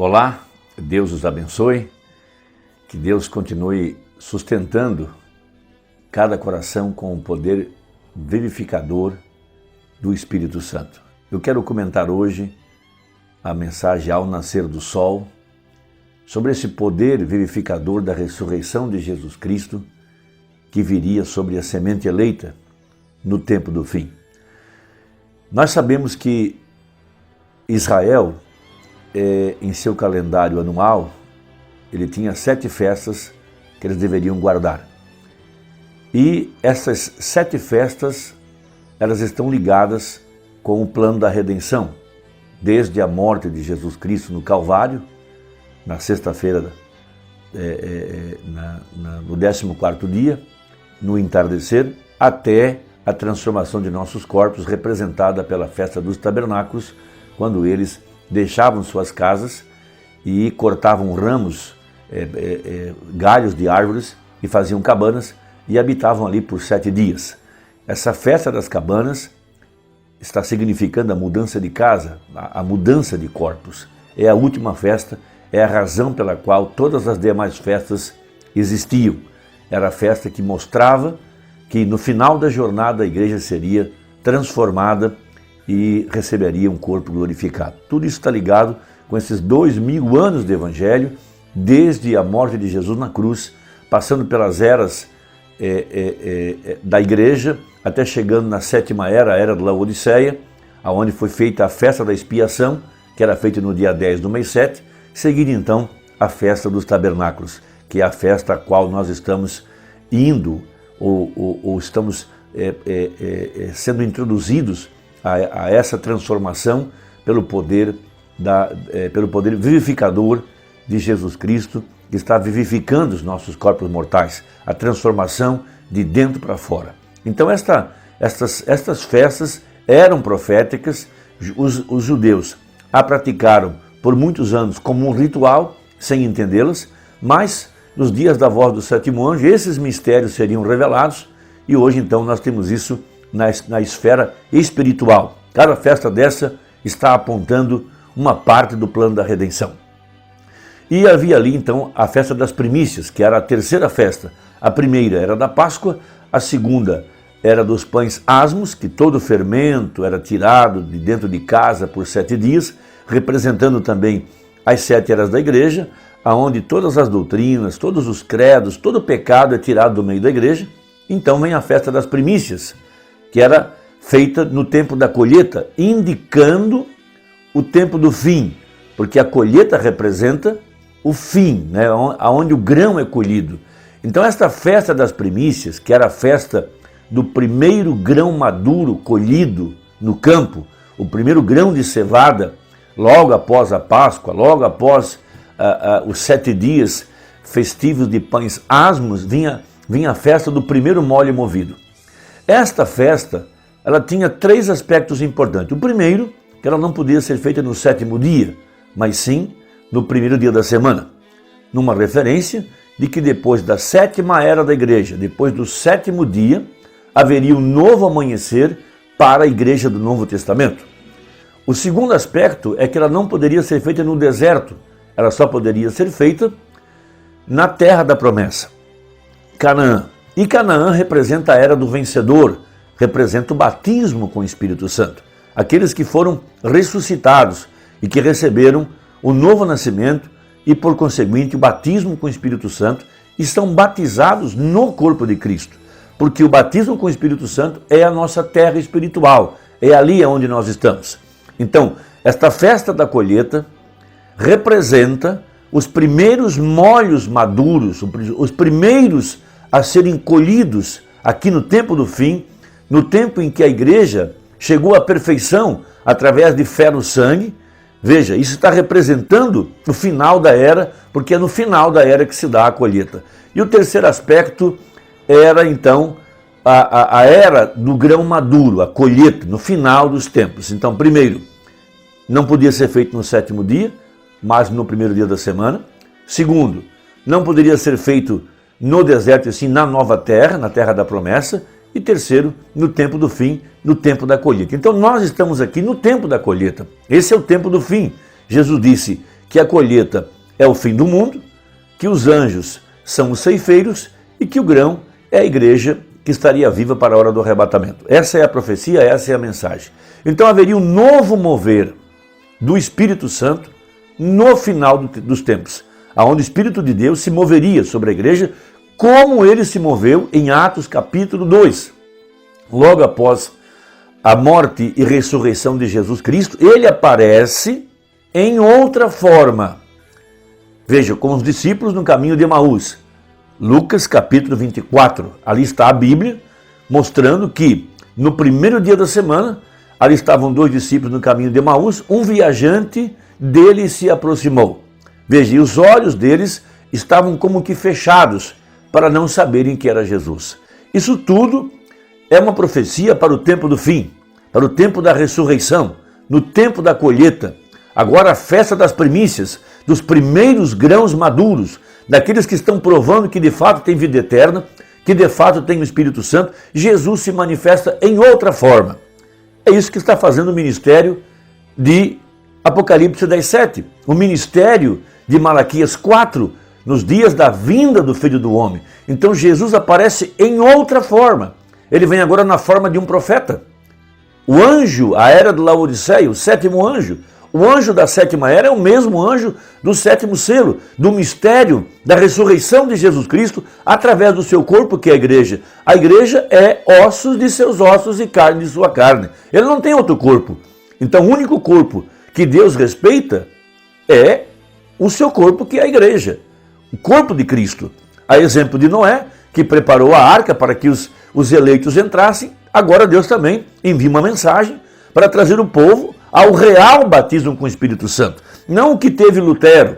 Olá, Deus os abençoe, que Deus continue sustentando cada coração com o poder vivificador do Espírito Santo. Eu quero comentar hoje a mensagem Ao Nascer do Sol, sobre esse poder vivificador da ressurreição de Jesus Cristo que viria sobre a semente eleita no tempo do fim. Nós sabemos que Israel, em seu calendário anual, ele tinha 7 festas que eles deveriam guardar. E essas 7 festas, elas estão ligadas com o plano da redenção, desde a morte de Jesus Cristo no Calvário, na sexta-feira, no 14º dia, no entardecer, até a transformação de nossos corpos, representada pela festa dos tabernáculos, quando eles deixavam suas casas e cortavam ramos, galhos de árvores e faziam cabanas e habitavam ali por 7 dias. Essa festa das cabanas está significando a mudança de casa, a mudança de corpos. É a última festa, é a razão pela qual todas as demais festas existiam. Era a festa que mostrava que no final da jornada a igreja seria transformada e receberia um corpo glorificado. Tudo isso está ligado com esses 2000 anos de evangelho, desde a morte de Jesus na cruz, passando pelas eras da igreja, até chegando na 7ª era, a era da Laodiceia, onde foi feita a festa da expiação, que era feita no dia 10 do mês 7, seguindo então a festa dos tabernáculos, que é a festa a qual nós estamos indo, ou estamos sendo introduzidos a essa transformação pelo poder vivificador de Jesus Cristo, que está vivificando os nossos corpos mortais, a transformação de dentro para fora. Então estas festas eram proféticas, os judeus a praticaram por muitos anos como um ritual, sem entendê-las, mas nos dias da voz do 7º anjo, esses mistérios seriam revelados, e hoje então nós temos isso na esfera espiritual. Cada festa dessa está apontando uma parte do plano da redenção. E havia ali então a festa das primícias, que era a terceira festa. A primeira era da Páscoa, a segunda era dos pães asmos, que todo o fermento era tirado de dentro de casa por 7 dias, representando também as 7 eras da igreja, onde todas as doutrinas, todos os credos, todo o pecado é tirado do meio da igreja. Então vem a festa das primícias, que era feita no tempo da colheita, indicando o tempo do fim, porque a colheita representa o fim, né, onde o grão é colhido. Então esta festa das primícias, que era a festa do primeiro grão maduro colhido no campo, o primeiro grão de cevada, logo após a Páscoa, logo após os 7 dias festivos de pães asmos, vinha a festa do primeiro molho movido. Esta festa, ela tinha 3 aspectos importantes. O primeiro, que ela não podia ser feita no 7º dia, mas sim no primeiro dia da semana, numa referência de que depois da 7ª era da igreja, depois do 7º dia, haveria um novo amanhecer para a igreja do Novo Testamento. O segundo aspecto é que ela não poderia ser feita no deserto, ela só poderia ser feita na terra da promessa, Canaã. E Canaã representa a era do vencedor, representa o batismo com o Espírito Santo. Aqueles que foram ressuscitados e que receberam o novo nascimento e, por conseguinte, o batismo com o Espírito Santo, estão batizados no corpo de Cristo. Porque o batismo com o Espírito Santo é a nossa terra espiritual, é ali onde nós estamos. Então, esta festa da colheita representa os primeiros molhos maduros, os primeiros a serem colhidos aqui no tempo do fim, no tempo em que a igreja chegou à perfeição através de fé no sangue. Veja, isso está representando o final da era, porque é no final da era que se dá a colheita. E o terceiro aspecto era então a era do grão maduro, a colheita, no final dos tempos. Então, primeiro, não podia ser feito no 7º dia, mas no primeiro dia da semana. Segundo, não poderia ser feito no deserto, e sim na nova terra, na terra da promessa. E terceiro, no tempo do fim, no tempo da colheita. Então nós estamos aqui no tempo da colheita. Esse é o tempo do fim. Jesus disse que a colheita é o fim do mundo, que os anjos são os ceifeiros e que o grão é a igreja que estaria viva para a hora do arrebatamento. Essa é a profecia, essa é a mensagem. Então haveria um novo mover do Espírito Santo no final dos tempos, onde o Espírito de Deus se moveria sobre a igreja, como ele se moveu em Atos capítulo 2. Logo após a morte e ressurreição de Jesus Cristo, ele aparece em outra forma. Veja, com os discípulos no caminho de Emaús. Lucas capítulo 24, ali está a Bíblia, mostrando que no primeiro dia da semana, ali estavam 2 discípulos no caminho de Emaús, um viajante dele se aproximou. Veja, e os olhos deles estavam como que fechados, para não saberem que era Jesus. Isso tudo é uma profecia para o tempo do fim, para o tempo da ressurreição, no tempo da colheita. Agora a festa das primícias, dos primeiros grãos maduros, daqueles que estão provando que de fato tem vida eterna, que de fato tem o Espírito Santo, Jesus se manifesta em outra forma. É isso que está fazendo o ministério de Apocalipse 10:7, o ministério de Malaquias 4, nos dias da vinda do Filho do Homem. Então Jesus aparece em outra forma. Ele vem agora na forma de um profeta. O anjo, a era de Laodiceia, o 7º anjo, o anjo da 7ª era é o mesmo anjo do 7º selo, do mistério da ressurreição de Jesus Cristo através do seu corpo, que é a igreja. A igreja é ossos de seus ossos e carne de sua carne. Ele não tem outro corpo. Então o único corpo que Deus respeita é o seu corpo, que é a igreja, o corpo de Cristo. A exemplo de Noé, que preparou a arca para que os eleitos entrassem, agora Deus também envia uma mensagem para trazer o povo ao real batismo com o Espírito Santo. Não o que teve Lutero,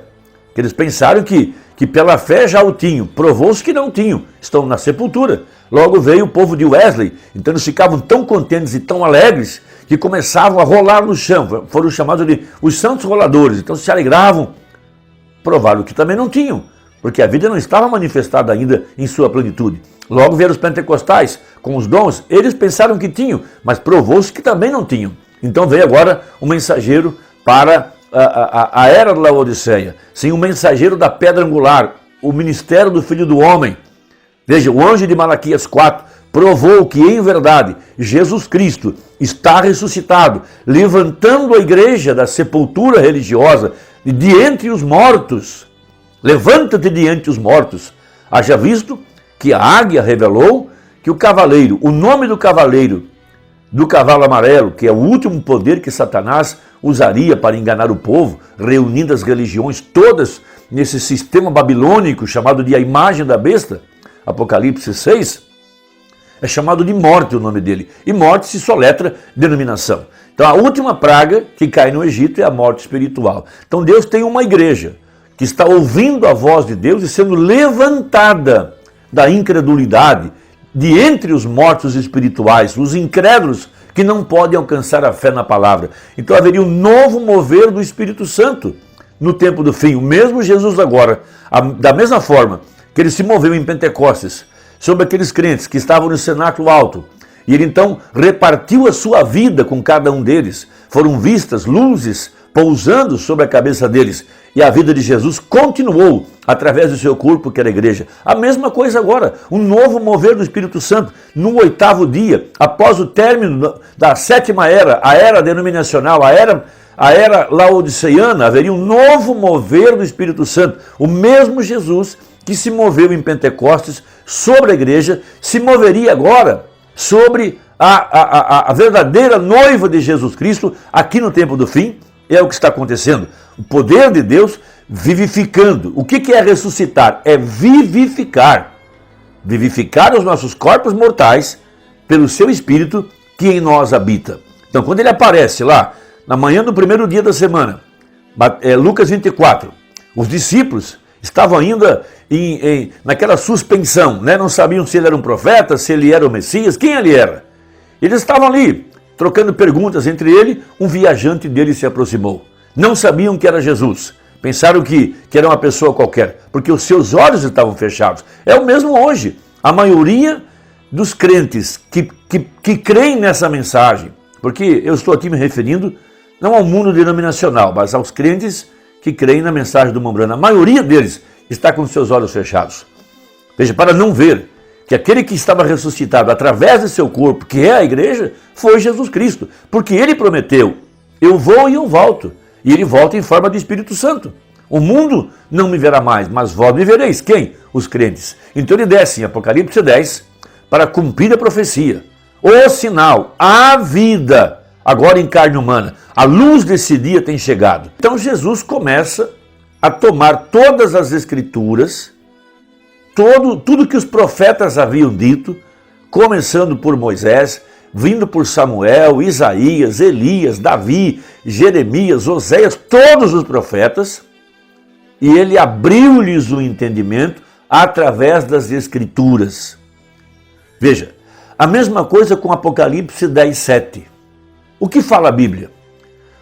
que eles pensaram que pela fé já o tinham. Provou-se que não tinham, estão na sepultura. Logo veio o povo de Wesley, então eles ficavam tão contentes e tão alegres que começavam a rolar no chão. Foram chamados de os santos roladores, então se alegravam. Provaram que também não tinham, porque a vida não estava manifestada ainda em sua plenitude. Logo vieram os pentecostais com os dons, eles pensaram que tinham, mas provou-se que também não tinham. Então veio agora um mensageiro para a era da Laodiceia, sim, um mensageiro da pedra angular, o ministério do Filho do Homem. Veja, o anjo de Malaquias 4 provou que em verdade Jesus Cristo está ressuscitado, levantando a igreja da sepultura religiosa de entre os mortos. Levanta-te de entre os mortos. Haja visto que a águia revelou que o cavaleiro, o nome do cavaleiro, do cavalo amarelo, que é o último poder que Satanás usaria para enganar o povo, reunindo as religiões todas nesse sistema babilônico chamado de a imagem da besta, Apocalipse 6, é chamado de morte o nome dele. E morte se soletra denominação. Então a última praga que cai no Egito é a morte espiritual. Então Deus tem uma igreja que está ouvindo a voz de Deus e sendo levantada da incredulidade, de entre os mortos espirituais, os incrédulos que não podem alcançar a fé na palavra. Então haveria um novo mover do Espírito Santo no tempo do fim. O mesmo Jesus agora, da mesma forma que ele se moveu em Pentecostes, sobre aqueles crentes que estavam no cenáculo alto, e ele então repartiu a sua vida com cada um deles. Foram vistas luzes pousando sobre a cabeça deles, e a vida de Jesus continuou através do seu corpo, que era a igreja. A mesma coisa agora, um novo mover do Espírito Santo, no 8º dia, após o término da 7ª era, a era denominacional, a era laodiceiana, haveria um novo mover do Espírito Santo. O mesmo Jesus que se moveu em Pentecostes sobre a igreja, se moveria agora sobre a verdadeira noiva de Jesus Cristo, aqui no tempo do fim. É o que está acontecendo. O poder de Deus vivificando. O que é ressuscitar? É vivificar. Vivificar os nossos corpos mortais pelo seu Espírito que em nós habita. Então, quando ele aparece lá, na manhã do primeiro dia da semana, Lucas 24, os discípulos estavam ainda naquela suspensão, né? Não sabiam se ele era um profeta, se ele era o Messias, quem ele era. Eles estavam ali, trocando perguntas entre ele, um viajante dele se aproximou. Não sabiam que era Jesus. Pensaram que era uma pessoa qualquer, porque os seus olhos estavam fechados. É o mesmo hoje. A maioria dos crentes que creem nessa mensagem, porque eu estou aqui me referindo não ao mundo denominacional, mas aos crentes que creem na mensagem do Mombrana. A maioria deles está com seus olhos fechados. Veja, para não ver que aquele que estava ressuscitado através de seu corpo, que é a igreja, foi Jesus Cristo. Porque ele prometeu, eu vou e eu volto. E ele volta em forma de Espírito Santo. O mundo não me verá mais, mas vós me vereis. Quem? Os crentes. Então ele desce em Apocalipse 10 para cumprir a profecia. O sinal, a vida, agora em carne humana. A luz desse dia tem chegado. Então Jesus começa a tomar todas as escrituras, tudo que os profetas haviam dito, começando por Moisés, vindo por Samuel, Isaías, Elias, Davi, Jeremias, Oséias, todos os profetas, e ele abriu-lhes o entendimento através das escrituras. Veja, a mesma coisa com Apocalipse 10, 7. O que fala a Bíblia?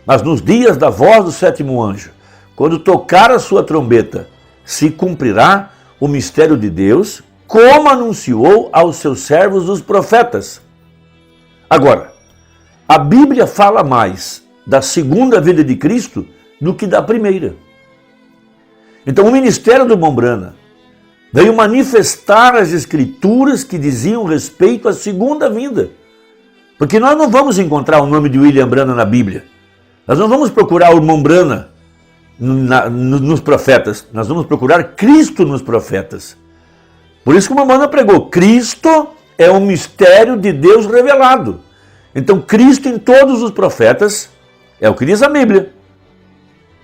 Mas nos dias da voz do sétimo anjo, quando tocar a sua trombeta, se cumprirá o mistério de Deus, como anunciou aos seus servos os profetas. Agora, a Bíblia fala mais da segunda vinda de Cristo do que da primeira. Então o ministério do Mombrana veio manifestar as escrituras que diziam respeito à segunda vinda. Porque nós não vamos encontrar o nome de William Branham na Bíblia. Nós não vamos procurar o Mombrana nos profetas. Nós vamos procurar Cristo nos profetas. Por isso que o Mombrana pregou, Cristo é um mistério de Deus revelado. Então Cristo em todos os profetas é o que diz a Bíblia.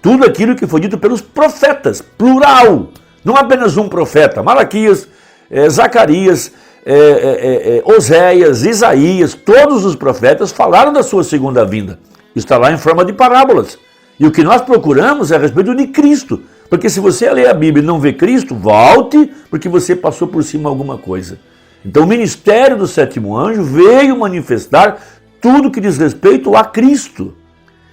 Tudo aquilo que foi dito pelos profetas, plural. Não apenas um profeta, Malaquias, Zacarias, Oséias, Isaías, todos os profetas falaram da sua segunda vinda. Está lá em forma de parábolas. E o que nós procuramos é a respeito de Cristo. Porque se você ler a Bíblia e não vê Cristo, volte, porque você passou por cima alguma coisa. Então o ministério do sétimo anjo veio manifestar tudo que diz respeito a Cristo.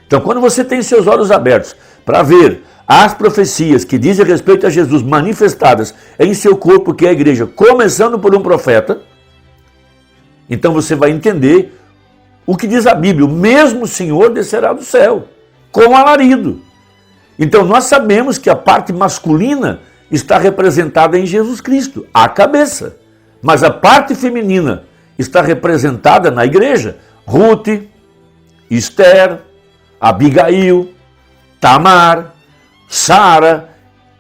Então quando você tem seus olhos abertos para ver as profecias que dizem respeito a Jesus manifestadas em seu corpo, que é a igreja, começando por um profeta, então você vai entender o que diz a Bíblia, o mesmo Senhor descerá do céu, com alarido. Então nós sabemos que a parte masculina está representada em Jesus Cristo, a cabeça. Mas a parte feminina está representada na igreja. Ruth, Esther, Abigail, Tamar, Sara,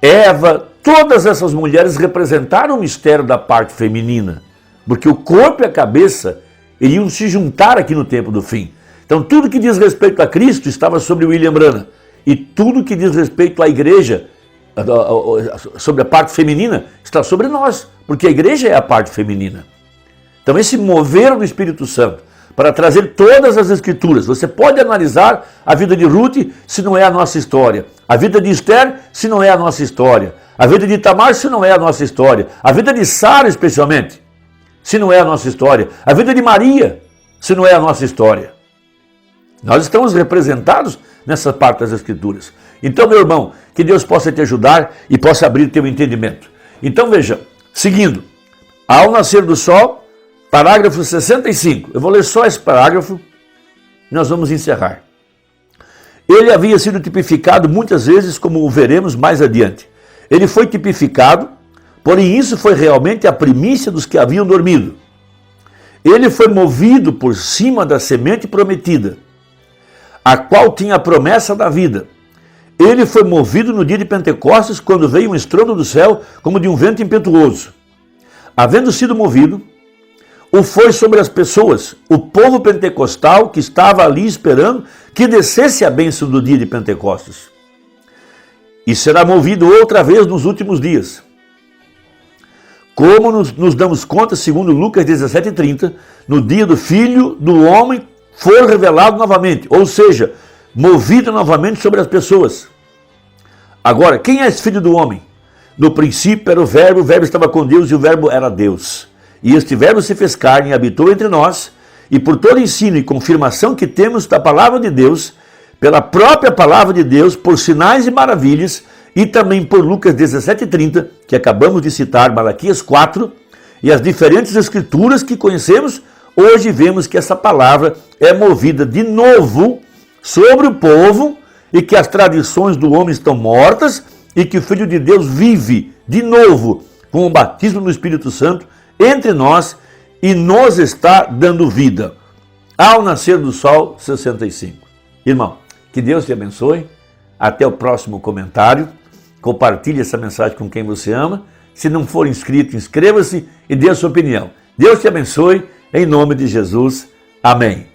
Eva, todas essas mulheres representaram o mistério da parte feminina. Porque o corpo e a cabeça iriam se juntar aqui no tempo do fim. Então tudo que diz respeito a Cristo estava sobre William Branham. E tudo que diz respeito à igreja, sobre a parte feminina, está sobre nós. Porque a igreja é a parte feminina. Então esse mover do Espírito Santo para trazer todas as escrituras. Você pode analisar a vida de Ruth se não é a nossa história. A vida de Esther se não é a nossa história. A vida de Tamar se não é a nossa história. A vida de Sara especialmente se não é a nossa história. A vida de Maria se não é a nossa história. Nós estamos representados nessa parte das escrituras. Então, meu irmão, que Deus possa te ajudar e possa abrir teu entendimento. Então veja, seguindo, ao nascer do sol, parágrafo 65. Eu vou ler só esse parágrafo e nós vamos encerrar. Ele havia sido tipificado muitas vezes, como o veremos mais adiante. Ele foi tipificado, porém isso foi realmente a primícia dos que haviam dormido. Ele foi movido por cima da semente prometida, a qual tinha a promessa da vida. Ele foi movido no dia de Pentecostes, quando veio um estrondo do céu, como de um vento impetuoso. Havendo sido movido, o foi sobre as pessoas, o povo pentecostal que estava ali esperando que descesse a bênção do dia de Pentecostes. E será movido outra vez nos últimos dias. Como nos damos conta, segundo Lucas 17:30, no dia do Filho do Homem for revelado novamente, ou seja, movido novamente sobre as pessoas. Agora, quem é esse Filho do Homem? No princípio era o Verbo estava com Deus e o Verbo era Deus. E este Verbo se fez carne e habitou entre nós, e por todo ensino e confirmação que temos da palavra de Deus, pela própria palavra de Deus, por sinais e maravilhas, e também por Lucas 17:30, que acabamos de citar, Malaquias 4, e as diferentes escrituras que conhecemos, hoje vemos que essa palavra é movida de novo sobre o povo e que as tradições do homem estão mortas e que o Filho de Deus vive de novo com o batismo no Espírito Santo entre nós e nos está dando vida. Ao nascer do sol, 65. Irmão, que Deus te abençoe. Até o próximo comentário. Compartilhe essa mensagem com quem você ama. Se não for inscrito, inscreva-se e dê a sua opinião. Deus te abençoe, em nome de Jesus. Amém.